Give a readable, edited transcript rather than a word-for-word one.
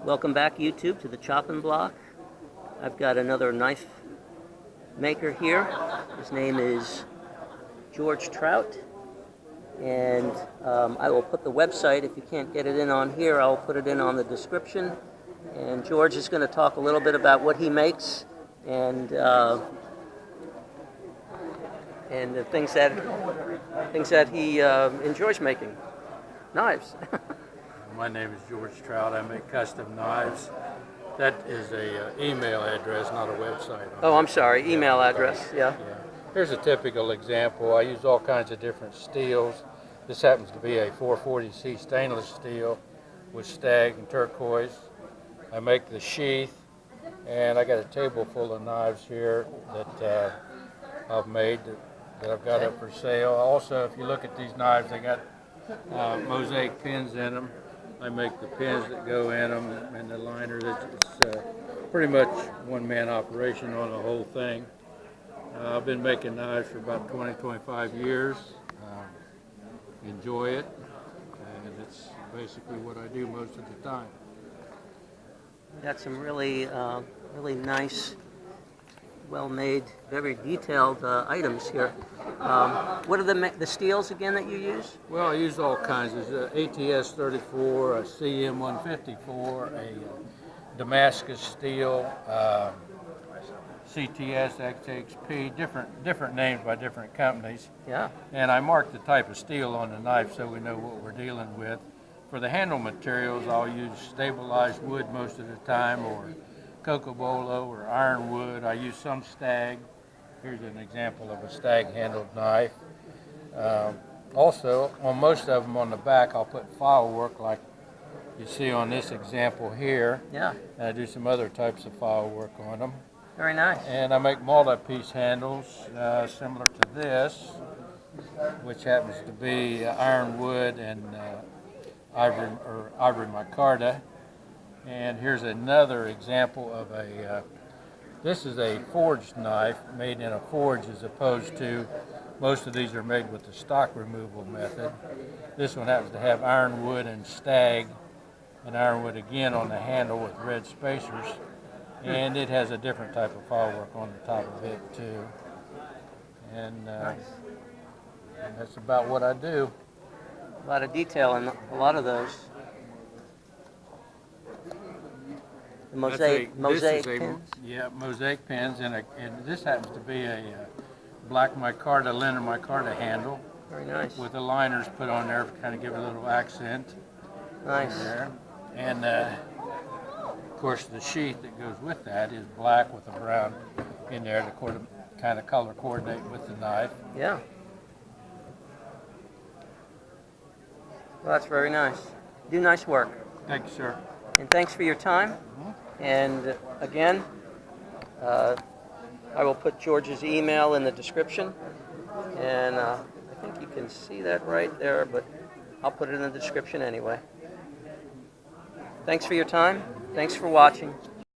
Welcome back, YouTube, to the Chopping Block. I've got another knife maker here. His name is George Trout, and I will put the website, if you can't get it in on here, I'll put it in on the description. And George is going to talk a little bit about what he makes and the things that he enjoys making. Knives. My name is George Trout. I make custom knives. That is a email address, not a website. Oh, I'm sorry, email address, yeah. Here's a typical example. I use all kinds of different steels. This happens to be a 440C stainless steel with stag and turquoise. I make the sheath, and I got a table full of knives here that I've made that I've got up for sale. Also, if you look at these knives, they got mosaic pins in them. I make the pins that go in them and the liner. It's pretty much one-man operation on the whole thing. I've been making knives for about 25 years. Enjoy it, and it's basically what I do most of the time. Got some really nice, well-made, very detailed items here. What are the steels again that you use? Well, I use all kinds. There's a ATS 34, a CM 154, a Damascus steel, CTS XXP, different names by different companies. Yeah. And I mark the type of steel on the knife so we know what we're dealing with. For the handle materials, I'll use stabilized wood most of the time, or cocobolo or ironwood. I use some stag. Here's an example of a stag handled knife. Also, on most of them on the back, I'll put file work like you see on this example here. Yeah. And I do some other types of file work on them. Very nice. And I make multi-piece handles similar to this, which happens to be ironwood and ivory micarta. And here's another example of this is a forged knife made in a forge, as opposed to most of these are made with the stock removal method. This one happens to have ironwood and stag, and ironwood again on the handle with red spacers. And it has a different type of file work on the top of it too. And, nice. And that's about what I do. A lot of detail in a lot of those. The mosaic pins? Yeah, mosaic pins, and this happens to be a black micarta, linen micarta handle. Very nice. With the liners put on there to kind of give it a little accent. Nice. There. And of course the sheath that goes with that is black with a brown in there to kind of color coordinate with the knife. Yeah. Well, that's very nice. You do nice work. Thank you, sir. And thanks for your time. And again, I will put George's email in the description. And I think you can see that right there, but I'll put it in the description anyway. Thanks for your time. Thanks for watching.